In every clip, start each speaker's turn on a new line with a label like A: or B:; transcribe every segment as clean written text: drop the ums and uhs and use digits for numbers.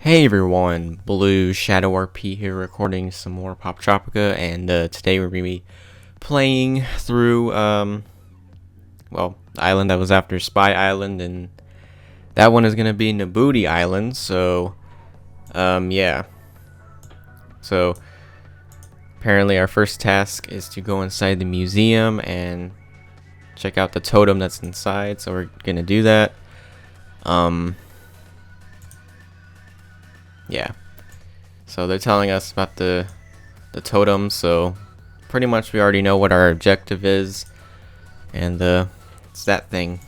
A: Hey everyone, Blue Shadow RP here recording some more Poptropica, and today we're going to be playing through, the island that was after Spy Island, and that one is going to be Nabooti Island, so, yeah. So, apparently our first task is to go inside the museum and check out the totem that's inside, so we're going to do that. Yeah. So they're telling us about the totem, so pretty much we already know what our objective is, and it's that thing.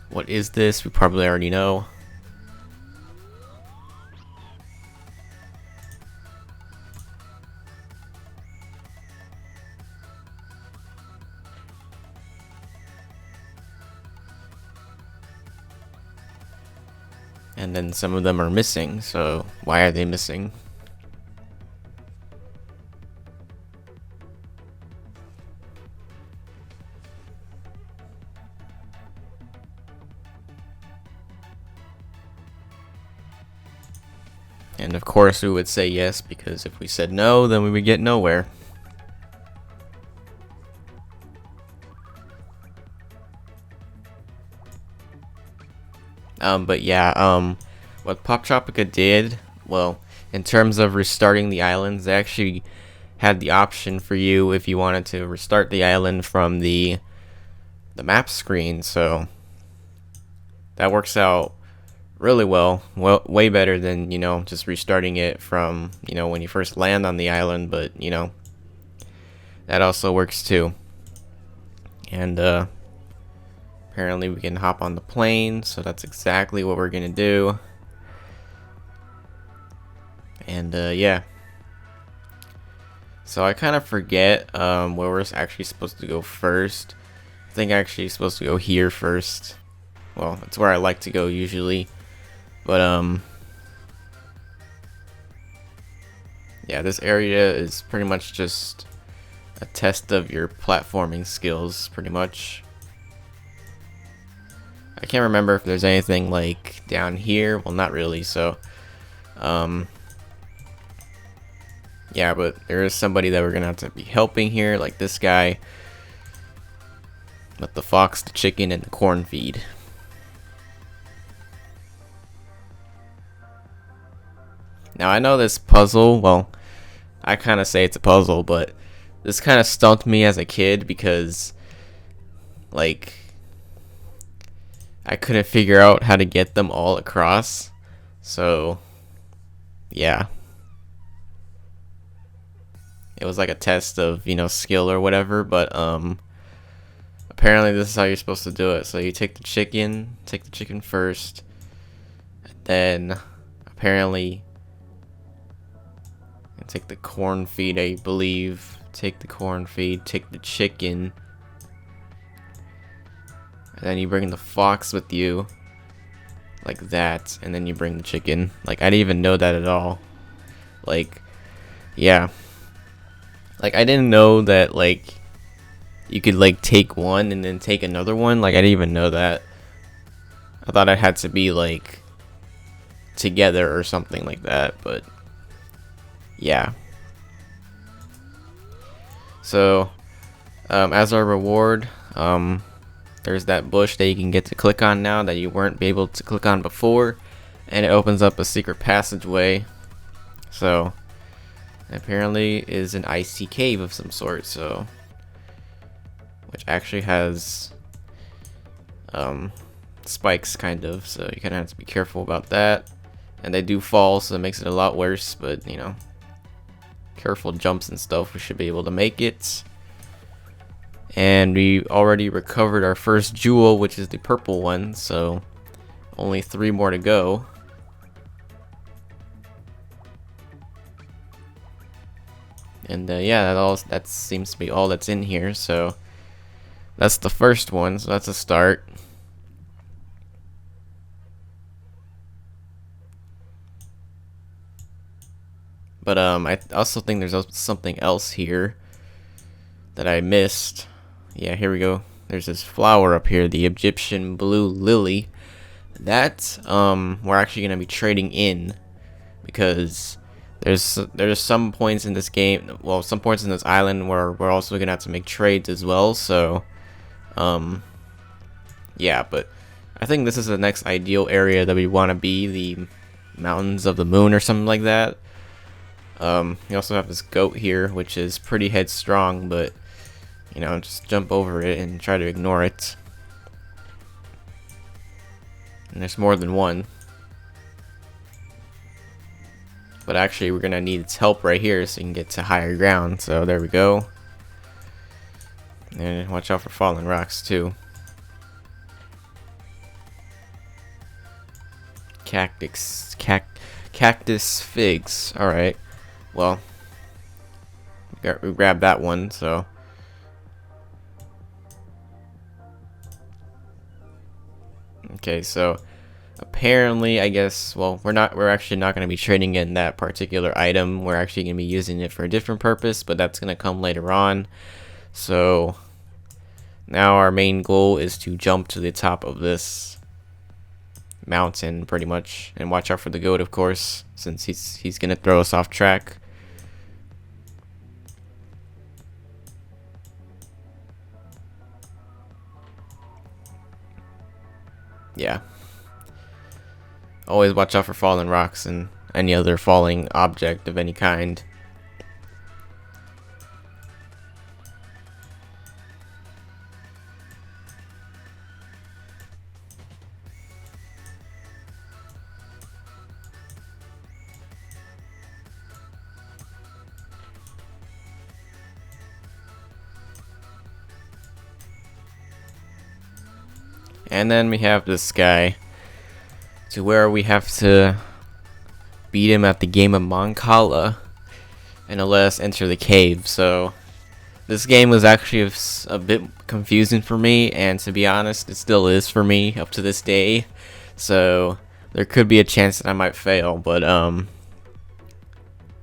A: What is this? We probably already know. And then some of them are missing, so why are they missing? And of course we would say yes, because if we said no, then we would get nowhere. But yeah, what Poptropica did, well, in terms of restarting the islands, they actually had the option for you if you wanted to restart the island from the map screen, so that works out really well, way better than, just restarting it from, when you first land on the island, but, that also works too. And, apparently we can hop on the plane, so that's exactly what we're gonna do. And yeah. So I kind of forget where we're actually supposed to go first. I think I'm actually supposed to go here first. Well, it's where I like to go usually. But yeah, this area is pretty much just a test of your platforming skills, pretty much. I can't remember if there's anything like down here. Well, not really, so yeah, but there is somebody that we're gonna have to be helping here, like this guy with the fox, the chicken, and the corn feed. Now I know this puzzle, well, I kind of say it's a puzzle, but this kind of stumped me as a kid because, like, I couldn't figure out how to get them all across. So, yeah. It was like a test of, skill or whatever, but apparently this is how you're supposed to do it. So you take the chicken first, and then apparently you take the corn feed, I believe. Take the corn feed, take the chicken, and then you bring the fox with you, like that, and then you bring the chicken. Like, I didn't even know that at all. Like, yeah. Like, I didn't know that, like, you could, like, take one and then take another one. Like, I didn't even know that. I thought it had to be, like, together or something like that, but yeah. So, as our reward, there's that bush that you can get to click on now that you weren't able to click on before, and it opens up a secret passageway. So, apparently is an icy cave of some sort, so, which actually has spikes, kind of, so you kind of have to be careful about that. And they do fall, so it makes it a lot worse, but careful jumps and stuff, we should be able to make it. And we already recovered our first jewel, which is the purple one, so only 3 more to go. And yeah, that seems to be all that's in here, so that's the first one, so that's a start. But I also think there's something else here that I missed. Yeah, here we go. There's this flower up here, the Egyptian blue lily. that we're actually gonna be trading in, because there's some points in this game, well, some points in this island where we're also gonna have to make trades as well. So yeah, but I think this is the next ideal area that we want to be, the mountains of the moon or something like that. You also have this goat here, which is pretty headstrong, but you know, just jump over it and try to ignore it. And there's more than one. But actually, we're gonna need its help right here so you can get to higher ground. So there we go. And watch out for falling rocks too. Cactus figs. Alright. Well, we grabbed that one, so. Okay, so apparently, I guess, well, we're actually not going to be trading in that particular item. We're actually going to be using it for a different purpose, but that's going to come later on. So now our main goal is to jump to the top of this mountain pretty much, and watch out for the goat, of course, since he's going to throw us off track. Yeah. Always watch out for falling rocks and any other falling object of any kind. And then we have this guy, to where we have to beat him at the game of Mancala and let us enter the cave. So this game was actually a bit confusing for me, and to be honest, it still is for me up to this day. So there could be a chance that I might fail, but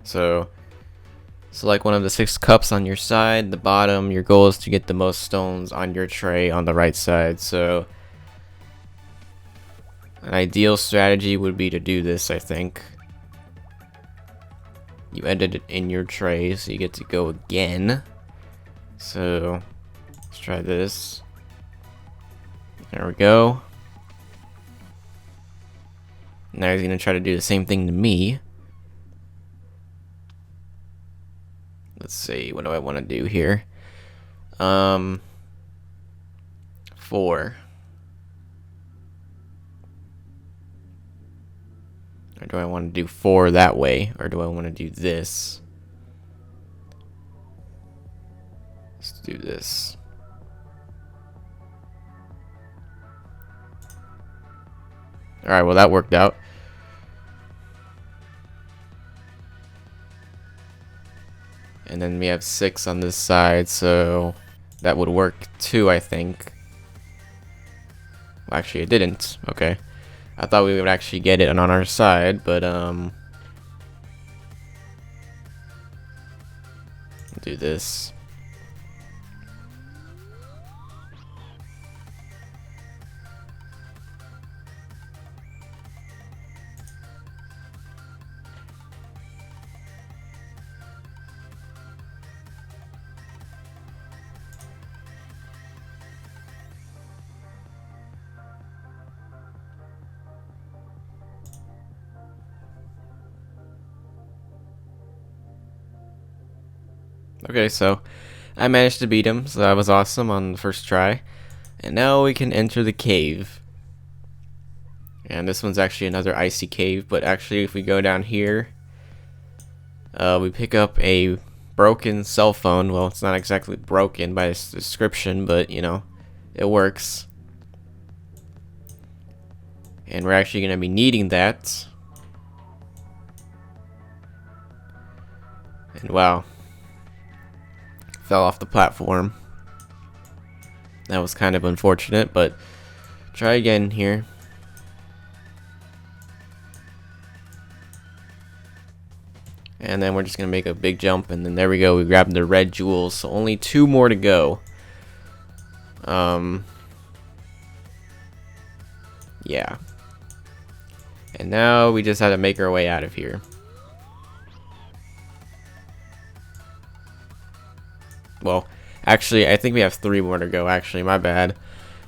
A: so select one of the 6 cups on your side. The bottom, your goal is to get the most stones on your tray on the right side. So an ideal strategy would be to do this, I think. You ended it in your tray, so you get to go again. So let's try this. There we go. Now he's gonna try to do the same thing to me. Let's see, what do I want to do here? 4. Or do I want to do 4 that way? Or do I want to do this? Let's do this. Alright, well that worked out. And then we have 6 on this side, so that would work too, I think. Well, actually, it didn't. Okay. I thought we would actually get it on our side, but do this. Okay, so I managed to beat him, so that was awesome on the first try. And now we can enter the cave. And this one's actually another icy cave, but actually if we go down here, we pick up a broken cell phone. Well, it's not exactly broken by its description, but you know, it works. And we're actually going to be needing that. And wow. Fell off the platform. That was kind of unfortunate, but try again here. And then we're just gonna make a big jump, and then there we go, we grabbed the red jewels. So only 2 more to go. Yeah. And now we just had to make our way out of here. Well, actually, I think we have 3 more to go. Actually, my bad.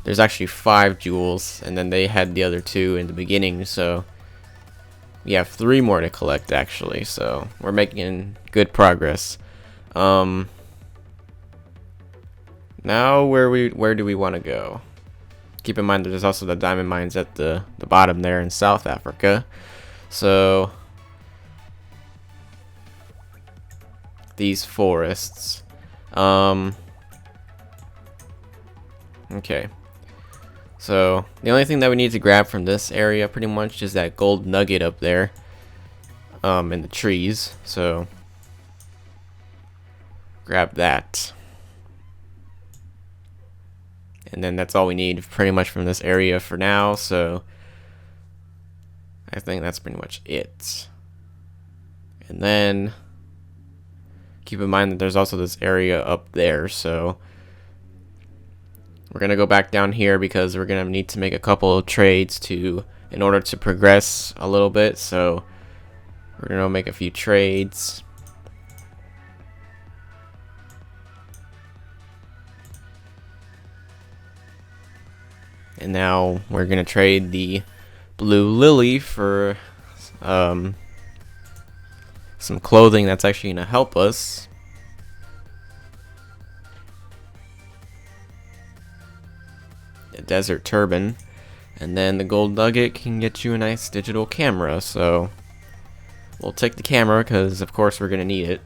A: There's actually 5 jewels, and then they had the other 2 in the beginning, so we have 3 more to collect, actually. So we're making good progress. Now where do we want to go? Keep in mind that there's also the diamond mines at the bottom there in South Africa. So these forests. Okay. So the only thing that we need to grab from this area pretty much is that gold nugget up there in the trees. So grab that. And then that's all we need pretty much from this area for now. So I think that's pretty much it. And then keep in mind that there's also this area up there. So we're going to go back down here because we're going to need to make a couple of trades in order to progress a little bit. So we're going to make a few trades. And now we're going to trade the blue lily for some clothing that's actually going to help us. A desert turban. And then the gold nugget can get you a nice digital camera. So we'll take the camera because, of course, we're going to need it.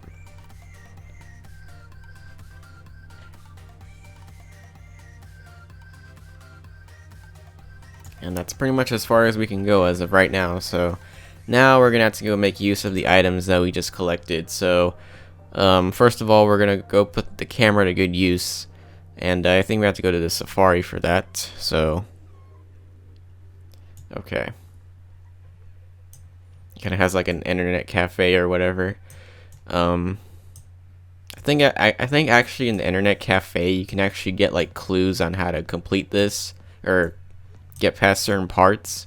A: And that's pretty much as far as we can go as of right now. So now we're going to have to go make use of the items that we just collected. So first of all, we're going to go put the camera to good use. And I think we have to go to the safari for that. So, okay. Kind of has like an internet cafe or whatever. I think actually in the internet cafe you can actually get like clues on how to complete this or get past certain parts.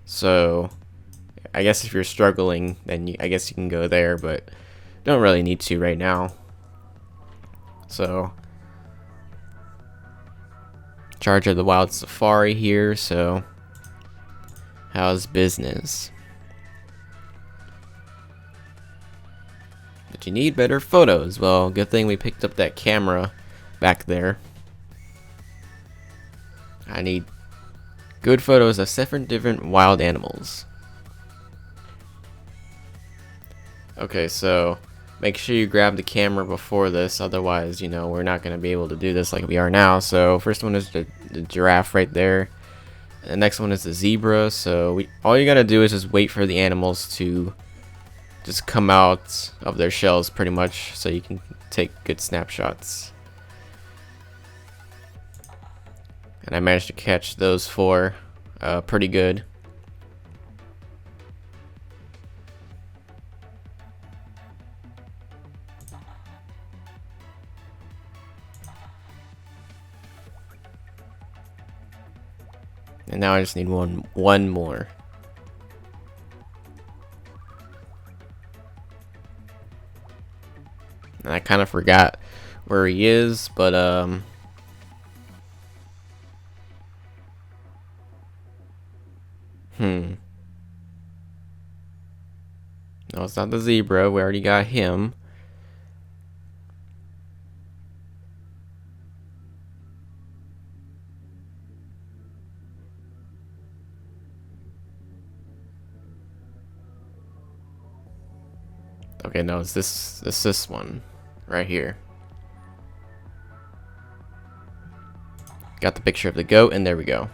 A: So I guess if you're struggling, then I guess you can go there, but don't really need to right now. So charge of the wild safari here. So how's business? But you need better photos. Well, good thing we picked up that camera back there. I need good photos of 7 different wild animals. Okay, so make sure you grab the camera before this, otherwise, you know, we're not going to be able to do this like we are now. So first one is the giraffe right there. The next one is the zebra. So all you got to do is just wait for the animals to just come out of their shells pretty much, so you can take good snapshots. And I managed to catch those 4 pretty good. And now I just need one more. And I kind of forgot where he is, but no, it's not the zebra. We already got him. Okay, no, it's this one right here. Got the picture of the goat, and there we go.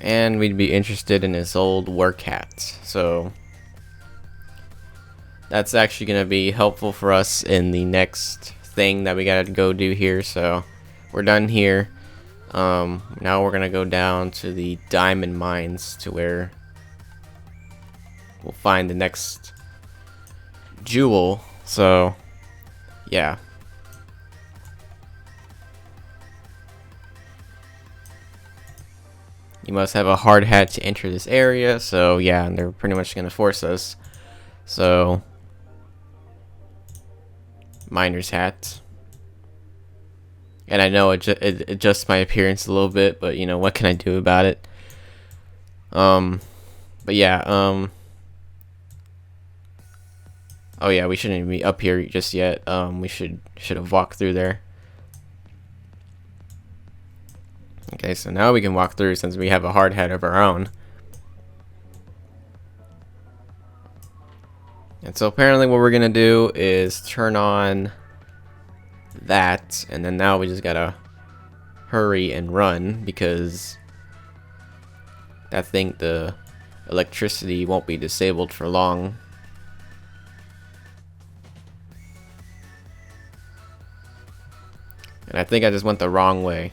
A: And we'd be interested in his old work hat. So that's actually going to be helpful for us in the next thing that we got to go do here. So we're done here. Now we're going to go down to the diamond mines to where we'll find the next jewel. So yeah. You must have a hard hat to enter this area, so yeah, and they're pretty much gonna force us. So, miner's hat. And I know it adjusts my appearance a little bit, but you know, what can I do about it? But yeah, oh yeah, we shouldn't even be up here just yet. We should have walked through there. Okay, so now we can walk through since we have a hard hat of our own. And so apparently what we're gonna do is turn on that, and then now we just gotta hurry and run because I think the electricity won't be disabled for long. And I think I just went the wrong way.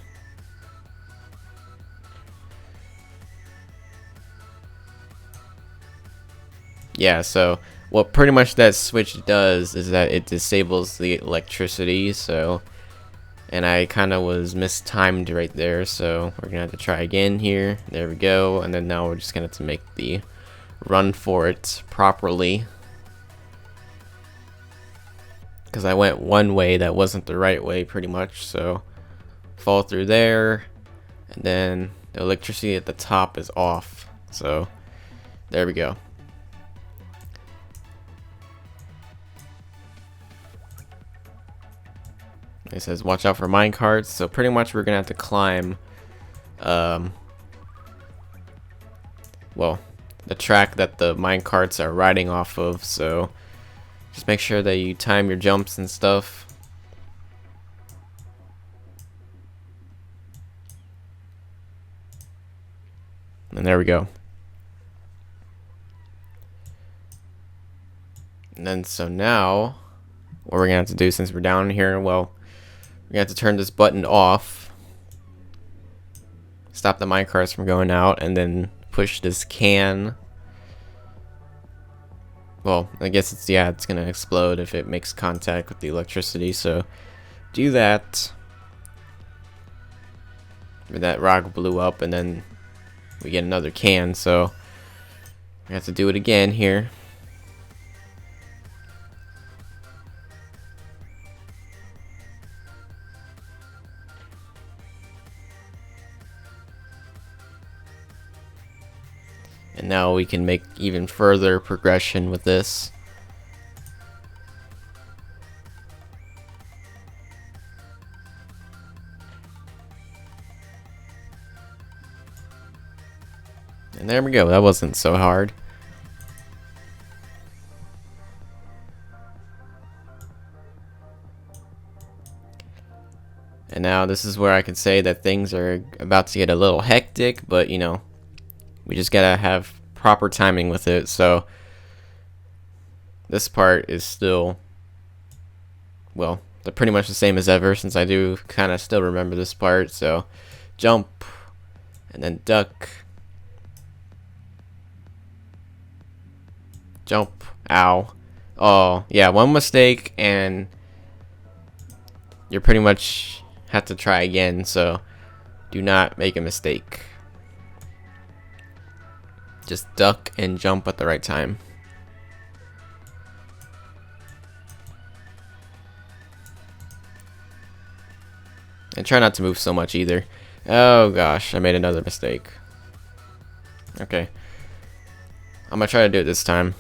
A: Yeah, so what pretty much that switch does is that it disables the electricity, so, and I kind of was mistimed right there, so we're gonna have to try again here. There we go, and then now we're just gonna have to make the run for it properly, because I went one way that wasn't the right way pretty much. So fall through there, and then the electricity at the top is off, so there we go. It says watch out for mine carts, so pretty much we're gonna have to climb well, the track that the mine carts are riding off of, so just make sure that you time your jumps and stuff. And there we go. And then so now what we're gonna have to do, since we're down here, well, we're gonna have to turn this button off, stop the minecarts from going out, and then push this can. Well, I guess it's, yeah, it's gonna explode if it makes contact with the electricity, so do that. That rock blew up, and then we get another can, so we have to do it again here. And now we can make even further progression with this. And there we go, that wasn't so hard. And now this is where I can say that things are about to get a little hectic, but you know, we just gotta have proper timing with it. So this part is still, well, they're pretty much the same as ever, since I do kind of still remember this part. So jump, and then duck, jump, ow. Oh yeah, one mistake and you're pretty much have to try again, so do not make a mistake. Just duck and jump at the right time. And try not to move so much either. Oh gosh, I made another mistake. Okay, I'm gonna try to do it this time.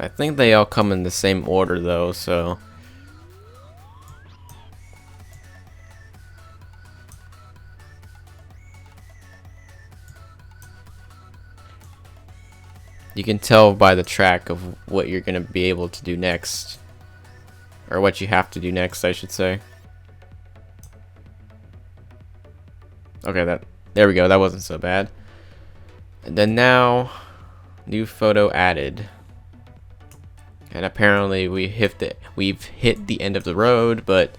A: I think they all come in the same order though, so you can tell by the track of what you're gonna be able to do next, or what you have to do next, I should say. Okay, there we go, that wasn't so bad. And then now, new photo added. And apparently we've hit the end of the road, but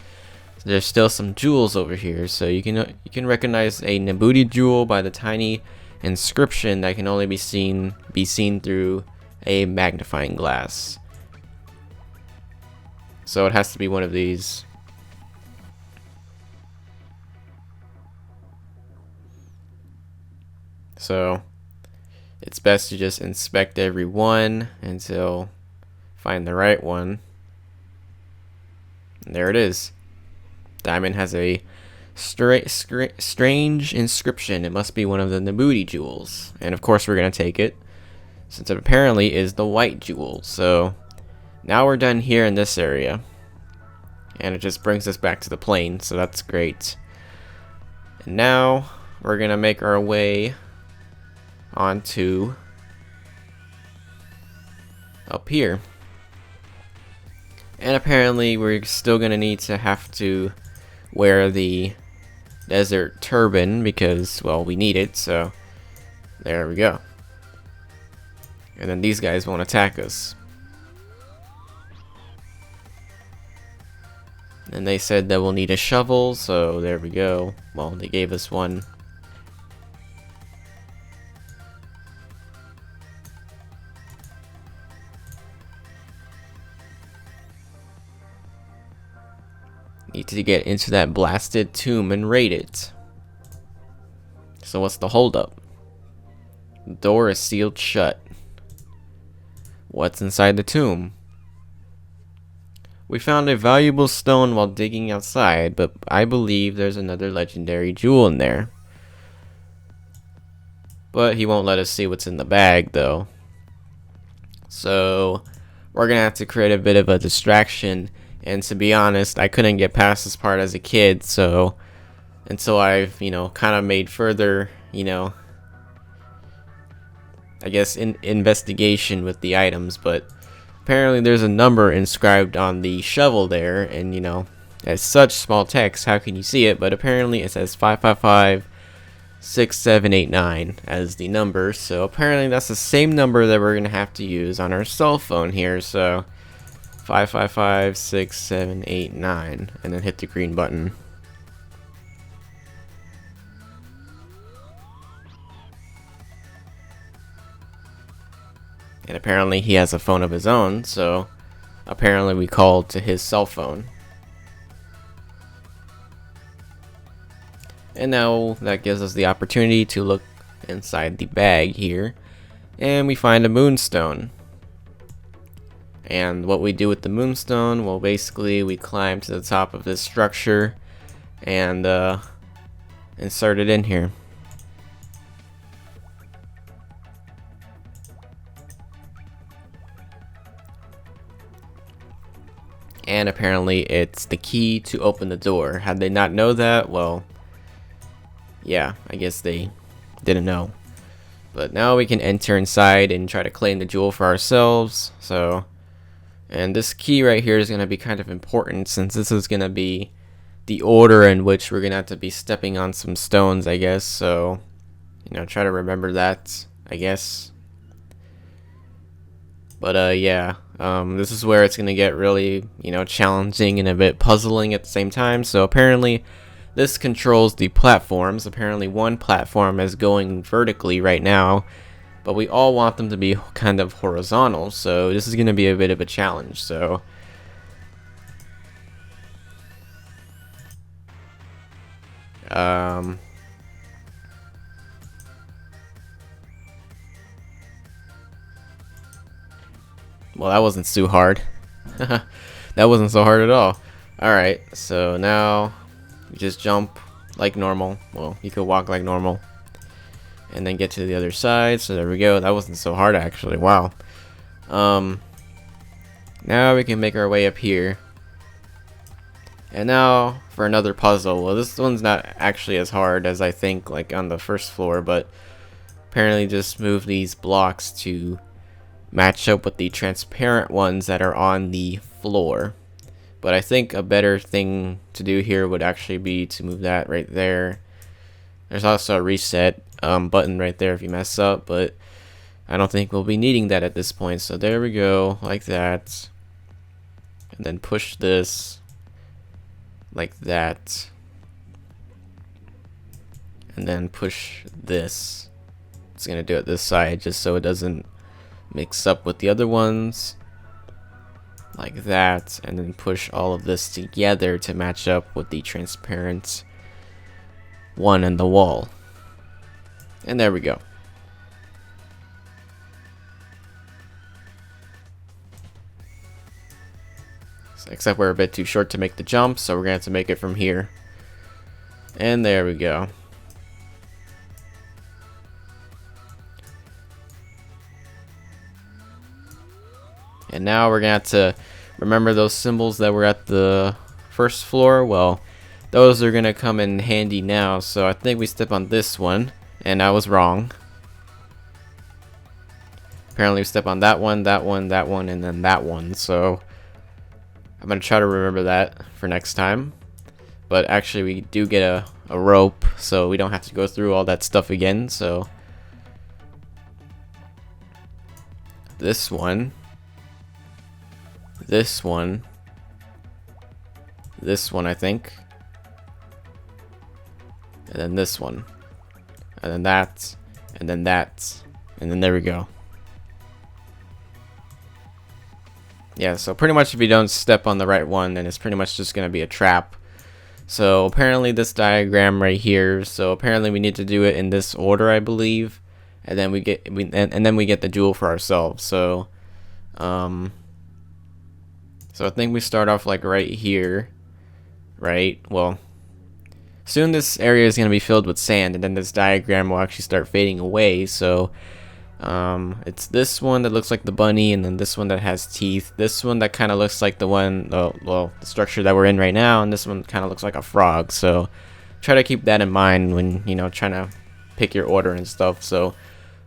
A: there's still some jewels over here. So you can recognize a Nabooti jewel by the tiny inscription that can only be seen through a magnifying glass. So it has to be one of these. So it's best to just inspect every one until find the right one. And there it is. Diamond has a strange inscription. It must be one of the Nabooti jewels. And of course we're going to take it, since it apparently is the white jewel. So now we're done here in this area. And it just brings us back to the plane, so that's great. And now we're going to make our way onto up here. And apparently we're still going to need to have to wear the desert turban because, well, we need it, so there we go. And then these guys won't attack us. And they said that we'll need a shovel, so there we go. Well, they gave us one. Need to get into that blasted tomb and raid it. So what's the holdup? The door is sealed shut. What's inside the tomb? We found a valuable stone while digging outside, but I believe there's another legendary jewel in there. But he won't let us see what's in the bag though. So we're gonna have to create a bit of a distraction. And to be honest, I couldn't get past this part as a kid, so until I've, kind of made further, I guess investigation with the items, but apparently there's a number inscribed on the shovel there, and as such small text, how can you see it? But apparently it says 555-6789 as the number, so apparently that's the same number that we're gonna have to use on our cell phone here, so 555-6789, and then hit the green button. And apparently he has a phone of his own, so apparently we called to his cell phone. And now that gives us the opportunity to look inside the bag here, and we find a moonstone. And what we do with the moonstone, well, basically we climb to the top of this structure and insert it in here. And apparently it's the key to open the door. Had they not know that, well, yeah, I guess they didn't know. But now we can enter inside and try to claim the jewel for ourselves. And this key right here is going to be kind of important, since this is going to be the order in which we're going to have to be stepping on some stones, I guess. So, try to remember that, I guess. But yeah, this is where it's going to get really, challenging and a bit puzzling at the same time. So apparently this controls the platforms. Apparently one platform is going vertically right now, but we all want them to be kind of horizontal, so this is going to be a bit of a challenge. So well, that wasn't too hard. That wasn't so hard at all. Alright, so now you just jump like normal. Well, you could walk like normal. And then get to the other side. So there we go. That wasn't so hard actually. Wow. Now we can make our way up here. And now for another puzzle. Well, this one's not actually as hard as I think, like on the first floor, but apparently just move these blocks to match up with the transparent ones that are on the floor. But I think a better thing to do here would actually be to move that right there. There's also a reset button right there if you mess up, but I don't think we'll be needing that at this point. So there we go, like that. And then push this like that. And then push this. It's gonna do it this side just so it doesn't mix up with the other ones like that, and then push all of this together to match up with the transparent one in the wall. And there we go. Except we're a bit too short to make the jump, so we're gonna have to make it from here. And there we go. And now we're gonna have to remember those symbols that were at the first floor. Well, those are gonna come in handy now. So I think we step on this one, and I was wrong. Apparently we step on that one, that one, that one, and then that one. So I'm gonna try to remember that for next time. But actually we do get a rope, so we don't have to go through all that stuff again. So this one, this one, this one I think, and then this one, and then that, and then that, and then there we go. Yeah, so pretty much if you don't step on the right one, then it's pretty much just gonna be a trap. So apparently this diagram right here, so apparently we need to do it in this order, I believe, and then we get the jewel for ourselves. So so I think we start off like right here, right? Well, soon this area is gonna be filled with sand, and then this diagram will actually start fading away. So it's this one that looks like the bunny, and then this one that has teeth, this one that kind of looks like the one, well, the structure that we're in right now, and this one kind of looks like a frog. So try to keep that in mind when, you know, trying to pick your order and stuff. So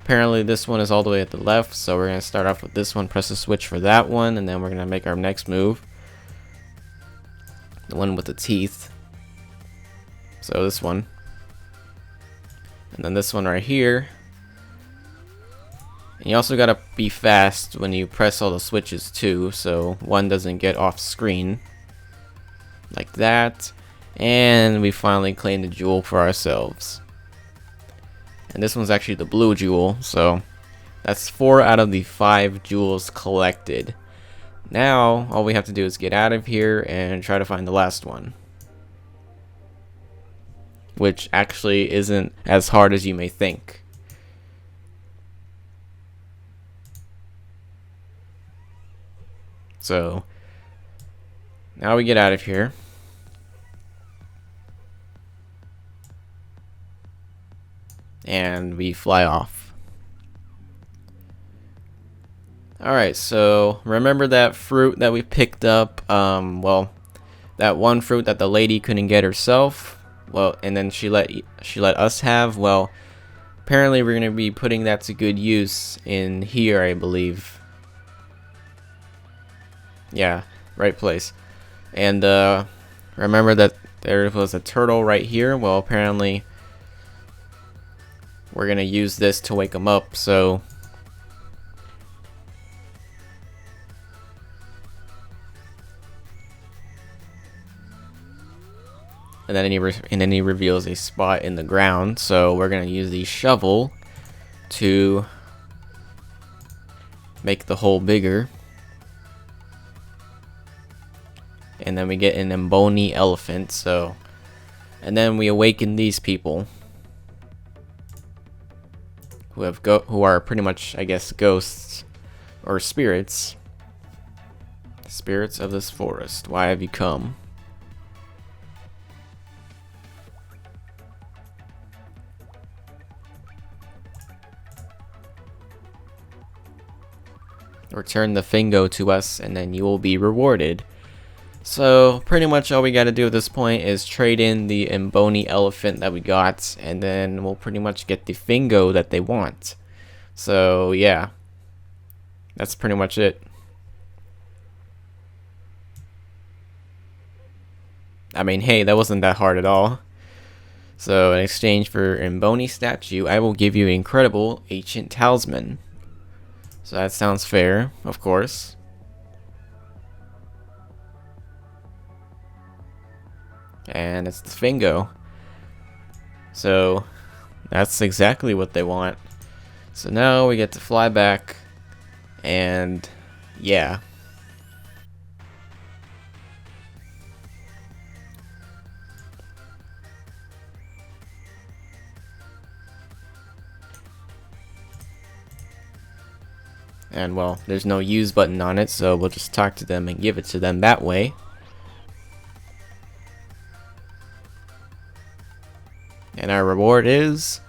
A: apparently this one is all the way at the left, so we're gonna start off with this one, press the switch for that one, and then we're gonna make our next move, the one with the teeth. So this one, and then this one right here. And you also gotta be fast when you press all the switches too, so one doesn't get off screen. Like that. And we finally claim the jewel for ourselves. And this one's actually the blue jewel, so that's 4 out of the 5 jewels collected. Now, all we have to do is get out of here and try to find the last one. Which actually isn't as hard as you may think. So now we get out of here. And we fly off. Alright, so remember that fruit that we picked up? Well, that one fruit that the lady couldn't get herself? Well, and then she let us have? Well, apparently we're going to be putting that to good use in here, I believe. Yeah, right place. And remember that there was a turtle right here? Well, apparently we're gonna use this to wake him up. So and then he reveals a spot in the ground. So we're gonna use the shovel to make the hole bigger. And then we get an Nabooti elephant. So, and then we awaken these people who are pretty much, I guess, ghosts or spirits. Spirits of this forest, why have you come? Return the Fingo to us, and then you will be rewarded. So pretty much all we gotta do at this point is trade in the Nabooti elephant that we got, and then we'll pretty much get the Fingo that they want. So yeah, that's pretty much it. I mean, hey, that wasn't that hard at all. So in exchange for Nabooti statue, I will give you an incredible ancient talisman. So that sounds fair, of course. And it's the Fingo. So that's exactly what they want. So now we get to fly back And yeah. And well, there's no use button on it, so we'll just talk to them and give it to them that way. And our reward is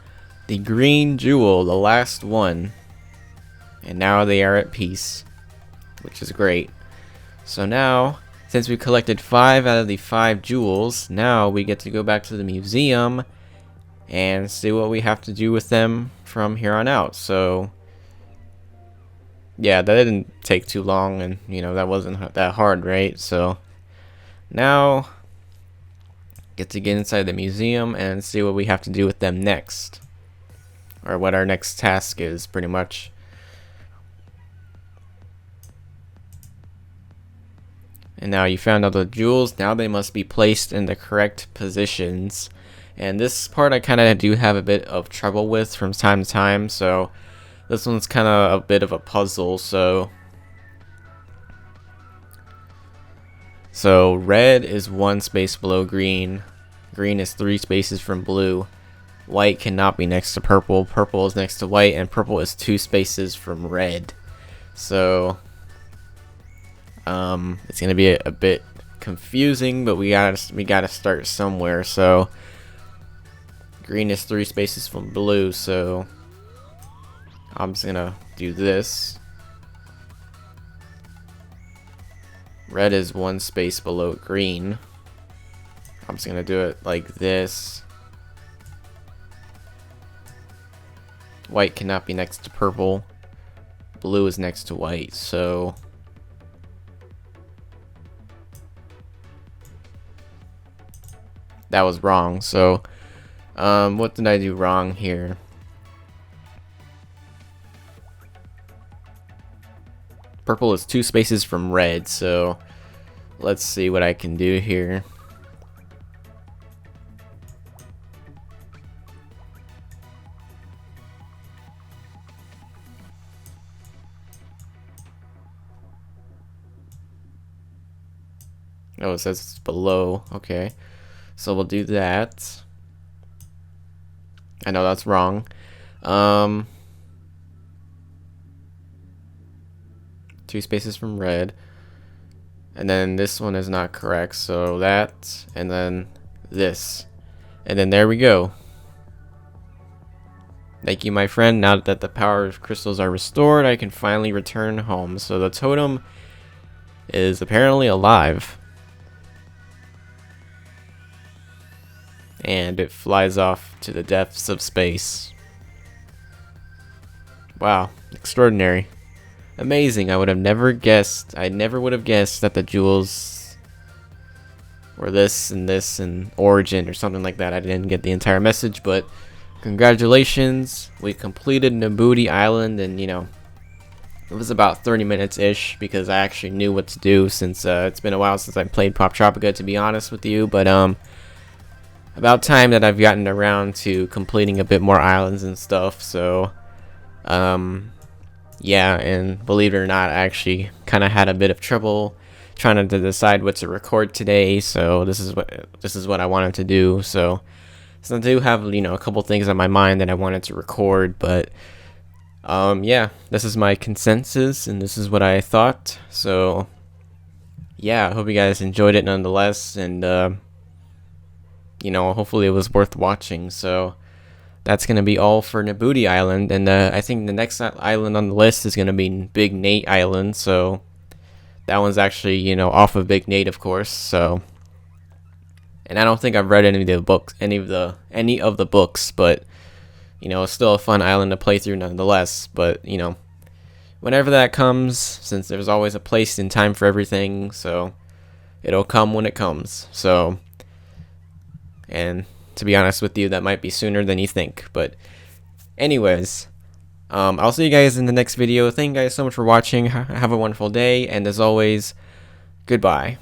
A: the green jewel, the last one. And now they are at peace, which is great. So now, since we collected 5 out of the 5 jewels, now we get to go back to the museum and see what we have to do with them from here on out. So yeah, that didn't take too long, and you know, that wasn't that hard, right? So now get inside the museum and see what we have to do with them next, or what our next task is, pretty much. And now you found all the jewels. Now they must be placed in the correct positions, and this part I kind of do have a bit of trouble with from time to time, so this one's kind of a bit of a puzzle. So red is 1 space below green, green is 3 spaces from blue, white cannot be next to purple, purple is next to white, and purple is 2 spaces from red. So it's gonna be a bit confusing, but we gotta start somewhere. So green is 3 spaces from blue, so I'm just gonna do this. Red is 1 space below green. I'm just gonna do it like this. White cannot be next to purple. Blue is next to white, so that was wrong. So what did I do wrong here? Purple is 2 spaces from red, so let's see what I can do here. Oh, it says it's below. Okay, so we'll do that. I know that's wrong. 2 spaces from red, and then this one is not correct, so that, and then this, and then there we go. Thank you, my friend. Now that the power crystals are restored, I can finally return home. So the totem is apparently alive, and it flies off to the depths of space. Wow, extraordinary. Amazing. I would have never guessed. I never would have guessed that the jewels were this and origin or something like that. I didn't get the entire message, but congratulations. We completed Nabooti Island, and you know, it was about 30 minutes ish because I actually knew what to do, since it's been a while since I played Poptropica, to be honest with you. But about time that I've gotten around to completing a bit more islands and stuff. So yeah, and believe it or not, I actually kind of had a bit of trouble trying to decide what to record today. So this is what I wanted to do. So I do have, you know, a couple things on my mind that I wanted to record, but yeah, this is my consensus and this is what I thought. So yeah, I hope you guys enjoyed it nonetheless, and you know, hopefully it was worth watching. So that's going to be all for Nabooti Island, and I think the next island on the list is going to be Big Nate Island. So that one's actually, you know, off of Big Nate, of course. So, and I don't think I've read any of the books, but you know, it's still a fun island to play through nonetheless. But you know, whenever that comes, since there's always a place and time for everything, so it'll come when it comes. So, and to be honest with you, that might be sooner than you think. But anyways, I'll see you guys in the next video. Thank you guys so much for watching. Have a wonderful day, and as always, goodbye.